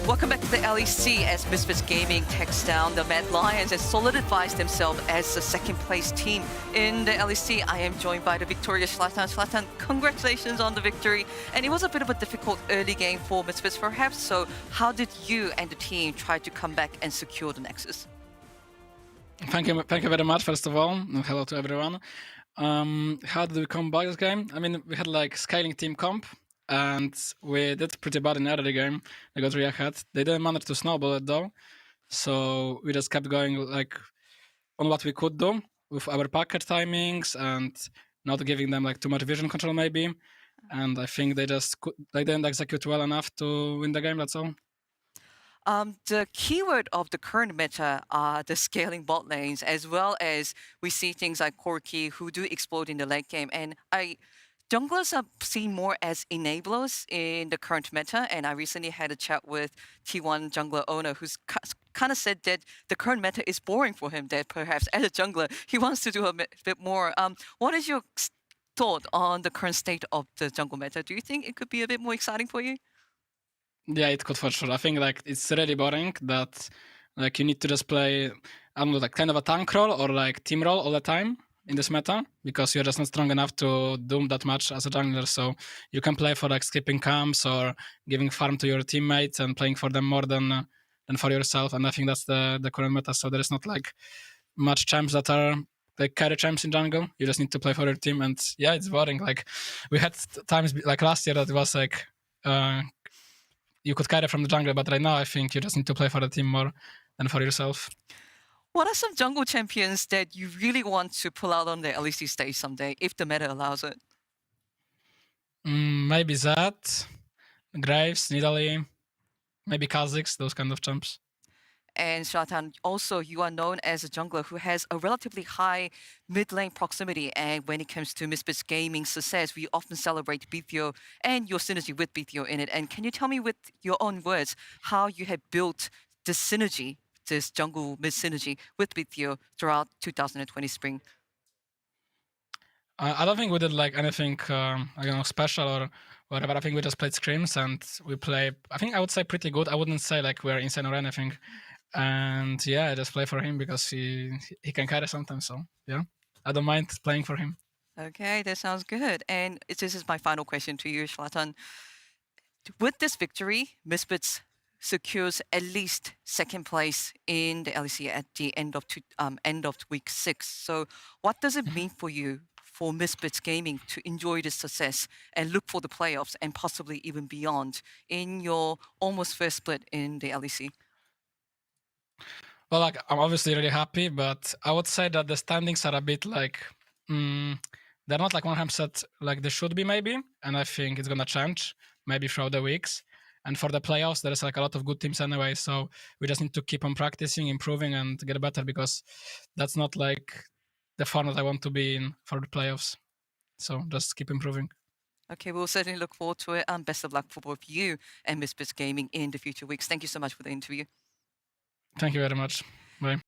Welcome back to the LEC as Misfits Gaming takes down the Mad Lions and solidifies themselves as the second place team in the LEC. I am joined by the victorious Shalatan. Shalatan, congratulations on the victory. And it was a bit of a difficult early game for Misfits perhaps, so how did you and the team try to come back and secure the Nexus? Thank you very much, first of all. And hello to everyone. How did we come back this game? I mean, we had like scaling team comp, and we did pretty bad in the early game. They got really ahead. They didn't manage to snowball it though, so we just kept going like on what we could do with our packet timings and not giving them like too much vision control maybe. And I think they didn't execute well enough to win the game. That's all. The keyword of the current meta are the scaling bot lanes, as well as we see things like Corki who do explode in the late game. And junglers are seen more as enablers in the current meta. And I recently had a chat with T1 jungler owner who's kind of said that the current meta is boring for him, that perhaps as a jungler, he wants to do a bit more. What is your thought on the current state of the jungle meta? Do you think it could be a bit more exciting for you? Yeah, it could for sure. I think like it's really boring that like you need to just play, I don't know, like kind of a tank role or like team role all the time in this meta because you're just not strong enough to do that much as a jungler. So you can play for like skipping camps or giving farm to your teammates and playing for them more than for yourself. And I think that's the current meta. So there is not like much champs that are like carry champs in jungle. You just need to play for your team. And yeah, it's boring. Like we had times like last year that it was like you could carry from the jungle, but right now I think you just need to play for the team more than for yourself. What are some jungle champions that you really want to pull out on the LEC stage someday, if the meta allows it? Maybe Zed, Graves, Nidalee, maybe Kha'Zix, those kind of champs. And Shalatan, also you are known as a jungler who has a relatively high mid lane proximity. And when it comes to Misfits Gaming success, we often celebrate BTO and your synergy with BTO in it. And can you tell me with your own words how you have built this synergy, this jungle mid synergy with BTO throughout 2020 spring? I don't think we did like anything special or whatever. I think we just played scrims and we play, I think I would say pretty good. I wouldn't say like we're insane or anything. And yeah, I just play for him because he can carry sometimes. So yeah, I don't mind playing for him. Okay, that sounds good. And this is my final question to you, Shalatan. With this victory, Misfits secures at least second place in the LEC at the end of week 6. So what does it mean for you, for Misfits Gaming, to enjoy this success and look for the playoffs and possibly even beyond in your almost first split in the LEC? Well, like I'm obviously really happy, but I would say that the standings are a bit like they're not like 100% like they should be maybe, and I think it's gonna change maybe throughout the weeks. And for the playoffs, there's like a lot of good teams anyway, so we just need to keep on practicing, improving, and get better because that's not like the format I want to be in for the playoffs. So just keep improving. Okay, we'll certainly look forward to it. Best of luck for both you and Misfits Gaming in the future weeks. Thank you so much for the interview. Thank you very much. Bye.